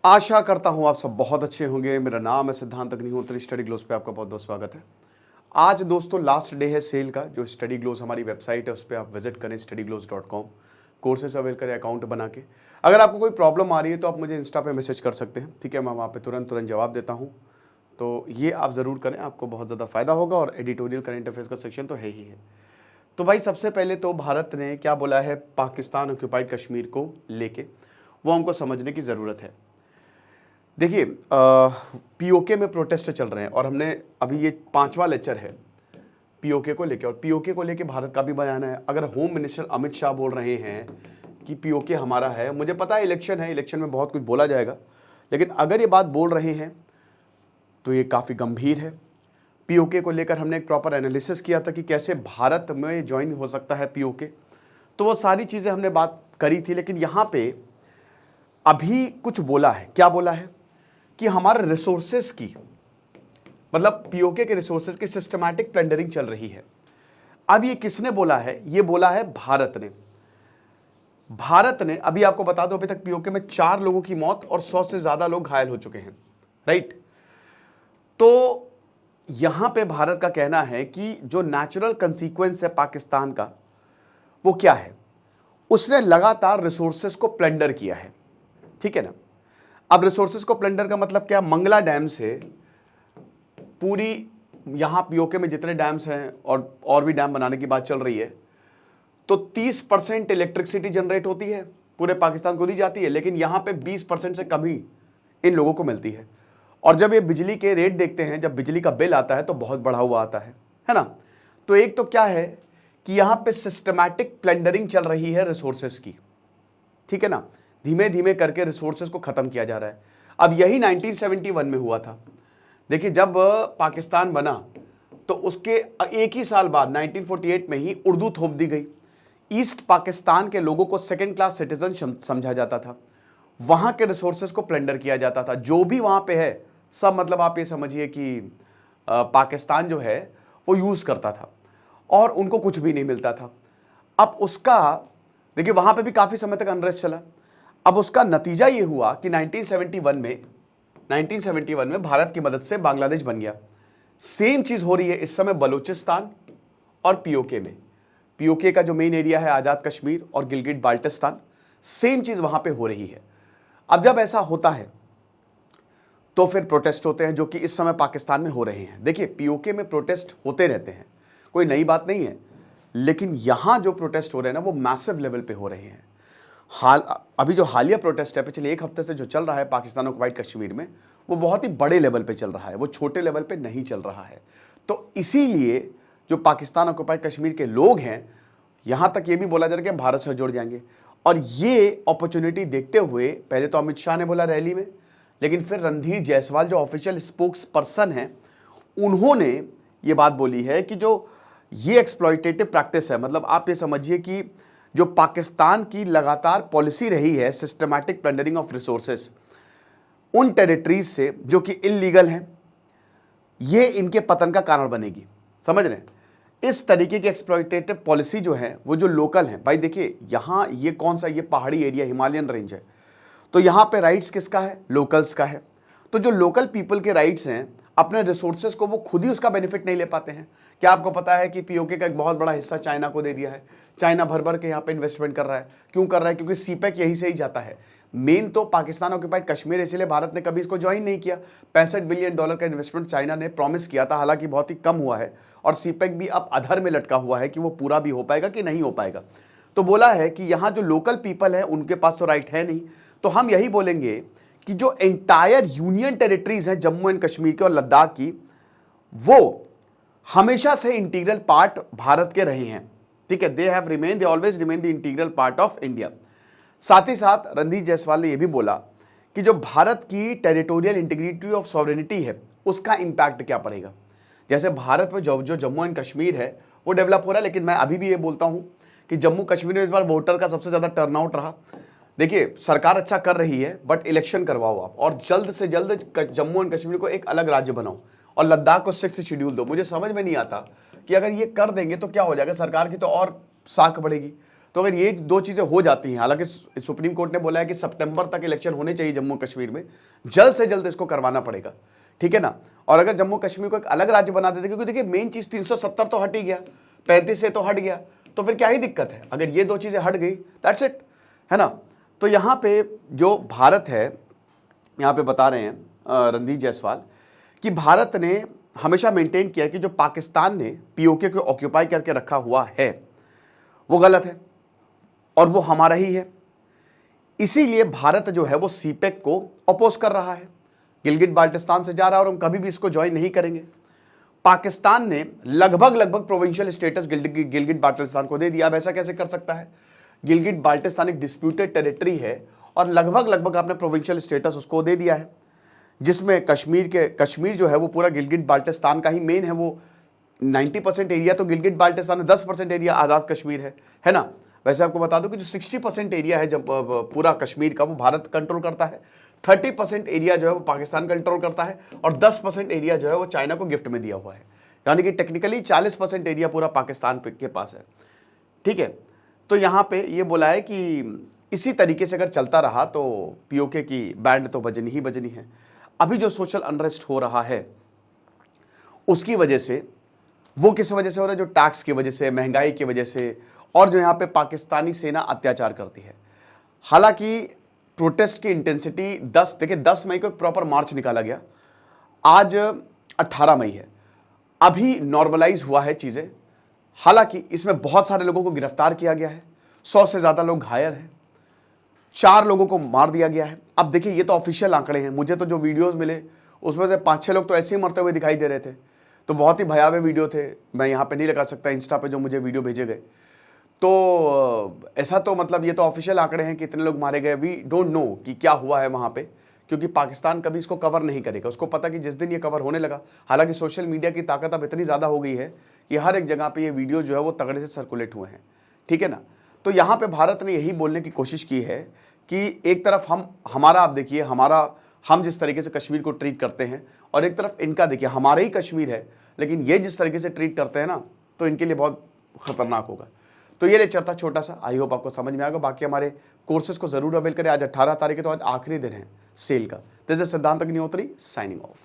आशा करता हूं आप सब बहुत अच्छे होंगे। मेरा नाम है सिद्धांत अग्निहोत्री। स्टडी ग्लोस पे आपका बहुत बहुत स्वागत है। आज दोस्तों लास्ट डे है सेल का। जो स्टडी ग्लोस हमारी वेबसाइट है उस पर आप विजिट करें studygloss.com, कोर्सेज अवेल करें अकाउंट बना के। अगर आपको कोई प्रॉब्लम आ रही है तो आप मुझे इंस्टा पे मैसेज कर सकते हैं, ठीक है। मैं वहाँ पे तुरंत जवाब देता हूँ। तो ये आप ज़रूर करें, आपको बहुत ज़्यादा फायदा होगा। और एडिटोरियल करंट अफेयर्स का सेक्शन तो है ही है। तो भाई सबसे पहले तो भारत ने क्या बोला है पाकिस्तान ऑक्यूपाइड कश्मीर को लेके, वो हमको समझने की ज़रूरत है। देखिए पीओके में प्रोटेस्ट चल रहे हैं और हमने अभी ये 5वां लेक्चर है पीओके को लेके। और पीओके को लेके भारत का भी बयान है। अगर होम मिनिस्टर अमित शाह बोल रहे हैं कि पीओके हमारा है, मुझे पता है इलेक्शन है, इलेक्शन में बहुत कुछ बोला जाएगा, लेकिन अगर ये बात बोल रहे हैं तो ये काफ़ी गंभीर है। पीओके को लेकर हमने एक प्रॉपर एनालिसिस किया था कि कैसे भारत में ज्वाइन हो सकता है पीओके, तो वो सारी चीज़ें हमने बात करी थी। लेकिन यहाँ पे अभी कुछ बोला है। क्या बोला है कि हमारे रिसोर्सेस की, मतलब पीओके के रिसोर्सेस की सिस्टमैटिक प्लंडरिंग चल रही है। अब ये किसने बोला है? ये बोला है भारत ने। भारत ने, अभी आपको बता दो, अभी तक पीओके में 4 लोगों की मौत और 100 से ज्यादा लोग घायल हो चुके हैं, राइट। तो यहां पे भारत का कहना है कि जो नेचुरल कंसीक्वेंस है पाकिस्तान का, वो क्या है? उसने लगातार रिसोर्सेस को प्लंडर किया है, ठीक है ना। अब रिसोर्सेज को प्लंडर का मतलब क्या? मंगला डैम से पूरी यहां पीओके में जितने डैम्स हैं और भी डैम बनाने की बात चल रही है, तो 30% इलेक्ट्रिसिटी जनरेट होती है, पूरे पाकिस्तान को दी जाती है, लेकिन यहां पे 20% से कम ही इन लोगों को मिलती है। और जब ये बिजली के रेट देखते हैं, जब बिजली का बिल आता है तो बहुत बढ़ा हुआ आता है ना। तो एक तो क्या है कि यहां पे सिस्टमैटिक प्लंडरिंग चल रही है रिसोर्सेज की, ठीक है ना। धीमे धीमे करके रिसोर्सेज को खत्म किया जा रहा है। अब यही 1971 में हुआ था। देखिए जब पाकिस्तान बना तो उसके एक ही साल बाद 1948 में ही उर्दू थोप दी गई। ईस्ट पाकिस्तान के लोगों को सेकंड क्लास सिटीजन समझा जाता था। वहां के रिसोर्सेज को प्लंडर किया जाता था। जो भी वहां पे है सब, मतलब आप ये समझिए कि पाकिस्तान जो है वो यूज करता था और उनको कुछ भी नहीं मिलता था। अब उसका देखिए वहां पे भी काफी समय तक अनरेस्ट चला। अब उसका नतीजा ये हुआ कि 1971 में भारत की मदद से बांग्लादेश बन गया। सेम चीज हो रही है इस समय बलूचिस्तान और पीओके में। पीओके का जो मेन एरिया है आजाद कश्मीर और गिलगिट बाल्टिस्तान, सेम चीज वहां पे हो रही है। अब जब ऐसा होता है तो फिर प्रोटेस्ट होते हैं, जो कि इस समय पाकिस्तान में हो रहे हैं। देखिए पीओके में प्रोटेस्ट होते रहते हैं, कोई नई बात नहीं है, लेकिन यहां जो प्रोटेस्ट हो रहे हैं ना वो मैसिव लेवल पे हो रहे हैं। अभी जो हालिया प्रोटेस्ट है पिछले 1 हफ्ते से जो चल रहा है पाकिस्तान ऑक्युपाइड कश्मीर में, वो बहुत ही बड़े लेवल पे चल रहा है, वो छोटे लेवल पे नहीं चल रहा है। तो इसीलिए जो पाकिस्तान ऑक्युपाइड कश्मीर के लोग हैं, यहां तक ये भी बोला जा रहा है कि भारत से जुड़ जाएंगे। और ये अपॉर्चुनिटी देखते हुए पहले तो अमित शाह ने बोला रैली में, लेकिन फिर रणधीर जायसवाल जो ऑफिशियल स्पोक्स पर्सन है, उन्होंने ये बात बोली है कि जो ये एक्सप्लॉयटेटिव प्रैक्टिस है, मतलब आप ये समझिए कि जो पाकिस्तान की लगातार पॉलिसी रही है सिस्टमैटिक प्लंडरिंग ऑफ रिसोर्सेस उन टेरिटरीज से जो कि इलीगल हैं, ये इनके पतन का कारण बनेगी। समझ रहे हैं? इस तरीके की एक्सप्लॉयटेटिव पॉलिसी जो है वो जो लोकल है, भाई देखिए यहां ये कौन सा, ये पहाड़ी एरिया हिमालयन रेंज है, तो यहां पे राइट्स किसका है? लोकल्स का है। तो जो लोकल पीपल के राइट्स हैं अपने रिसोर्सेज को, वो खुद ही उसका बेनिफिट नहीं ले पाते हैं। क्या आपको पता है कि पीओके का एक बहुत बड़ा हिस्सा चाइना को दे दिया है? चाइना भर भर के यहाँ पे इन्वेस्टमेंट कर रहा है। क्यों कर रहा है? क्योंकि सीपेक यहीं से ही जाता है। मेन तो पाकिस्तान ऑक्युपाइड कश्मीर, इसलिए भारत ने कभी इसको ज्वाइन नहीं किया। $65 बिलियन का इन्वेस्टमेंट चाइना ने प्रॉमिस किया था, हालांकि बहुत ही कम हुआ है। और सीपेक भी अब अधर में लटका हुआ है कि वो पूरा भी हो पाएगा कि नहीं हो पाएगा। तो बोला है कि यहाँ जो लोकल पीपल है उनके पास तो राइट है नहीं। तो हम यही बोलेंगे कि जो एंटायर यूनियन टेरिटरीज हैं जम्मू एंड कश्मीर के और लद्दाख की, वो हमेशा से इंटीग्रल पार्ट भारत के रहे हैं, ठीक है। They always remain the integral part of India. साथ ही साथ रणधीर जायसवाल ने यह भी बोला कि जो भारत की टेरिटोरियल इंटीग्रिटी ऑफ सॉवरेनिटी है उसका इंपैक्ट क्या पड़ेगा। जैसे भारत में जो जम्मू एंड कश्मीर है वो डेवलप हो रहा है, लेकिन मैं अभी भी ये बोलता हूं कि जम्मू कश्मीर में इस बार वोटर का सबसे ज्यादा टर्नआउट रहा। देखिए सरकार अच्छा कर रही है, बट इलेक्शन करवाओ आप और जल्द से जल्द जम्मू एंड कश्मीर को एक अलग राज्य बनाओ और लद्दाख को 6th शेड्यूल दो। मुझे समझ में नहीं आता कि अगर ये कर देंगे तो क्या हो जाएगा, सरकार की तो और साख बढ़ेगी। तो अगर ये दो चीज़ें हो जाती हैं, हालांकि सुप्रीम कोर्ट ने बोला है कि सितंबर तक इलेक्शन होने चाहिए जम्मू कश्मीर में, जल्द से जल्द इसको करवाना पड़ेगा, ठीक है ना। और अगर जम्मू कश्मीर को एक अलग राज्य बना देते, क्योंकि देखिए मेन चीज़ 370 तो हट ही गया, 35 से तो हट गया, तो फिर क्या ही दिक्कत है, अगर ये दो चीज़ें हट गई दैट्स इट, है ना। तो यहाँ पे जो भारत है, यहाँ पे बता रहे हैं रणदीप जायसवाल कि भारत ने हमेशा मेंटेन किया कि जो पाकिस्तान ने पीओके को ऑक्यूपाई करके रखा हुआ है वो गलत है और वो हमारा ही है। इसीलिए भारत जो है वो सीपेक को अपोज कर रहा है, गिलगिट बाल्टिस्तान से जा रहा है और हम कभी भी इसको ज्वाइन नहीं करेंगे। पाकिस्तान ने लगभग प्रोविंशियल स्टेटस गिलगिट बाल्टिस्तान को दे दिया। अब ऐसा कैसे कर सकता है, गिलगिट बाल्टिस्तान एक डिस्प्यूटेड टेरिटरी है और लगभग आपने प्रोविंशियल स्टेटस उसको दे दिया है, जिसमें कश्मीर जो है वो पूरा गिलगिट बाल्टिस्तान का ही मेन है। वो 90% एरिया तो गिलगिट बाल्टिस्तान है, 10% एरिया आज़ाद कश्मीर है ना। वैसे आपको बता दूं कि जो 60% एरिया है जब पूरा कश्मीर का वो भारत कंट्रोल करता है, 30% एरिया जो है वो पाकिस्तान कंट्रोल करता है और 10% एरिया जो है वो चाइना को गिफ्ट में दिया हुआ है। यानी कि टेक्निकली 40% एरिया पूरा पाकिस्तान के पास है, ठीक है। तो यहाँ पे ये बोला है कि इसी तरीके से अगर चलता रहा तो पीओके की बैंड तो बजनी ही बजनी है। अभी जो सोशल अनरेस्ट हो रहा है उसकी वजह से, वो किस वजह से हो रहा है, जो टैक्स की वजह से, महंगाई की वजह से, और जो यहाँ पे पाकिस्तानी सेना अत्याचार करती है। हालांकि प्रोटेस्ट की इंटेंसिटी 10 मई को प्रॉपर मार्च निकाला गया, आज 18 मई है, अभी नॉर्मलाइज हुआ है चीज़ें। हालांकि इसमें बहुत सारे लोगों को गिरफ्तार किया गया है, 100 से ज़्यादा लोग घायल हैं, 4 लोगों को मार दिया गया है। अब देखिए ये तो ऑफिशियल आंकड़े हैं, मुझे तो जो वीडियोस मिले उसमें से 5-6 लोग तो ऐसे ही मरते हुए दिखाई दे रहे थे, तो बहुत ही भयावह वीडियो थे। मैं यहाँ पे नहीं लगा सकता, इंस्टा पे जो मुझे वीडियो भेजे गए, तो ऐसा तो मतलब ये तो ऑफिशियल आंकड़े हैं कि इतने लोग मारे गए। वी डोंट नो कि क्या हुआ है वहाँ पे, क्योंकि पाकिस्तान कभी इसको कवर नहीं करेगा। उसको पता कि जिस दिन ये कवर होने लगा, हालांकि सोशल मीडिया की ताकत अब इतनी ज़्यादा हो गई है कि हर एक जगह पे ये वीडियो जो है वो तगड़े से सर्कुलेट हुए हैं, ठीक है ना। तो यहाँ पे भारत ने यही बोलने की कोशिश की है कि एक तरफ हमारा, आप देखिए हम जिस तरीके से कश्मीर को ट्रीट करते हैं, और एक तरफ इनका देखिए हमारा ही कश्मीर है, लेकिन ये जिस तरीके से ट्रीट करते हैं ना, तो इनके लिए बहुत खतरनाक होगा। तो ये लेक्चर था छोटा सा, आई होप आपको समझ में आएगा। बाकी हमारे कोर्सेज को जरूर अवेल करें। आज 18 तारीख है तो आज आखिरी दिन है सेल का। दिस इज सिद्धांत अग्निहोत्री साइनिंग ऑफ।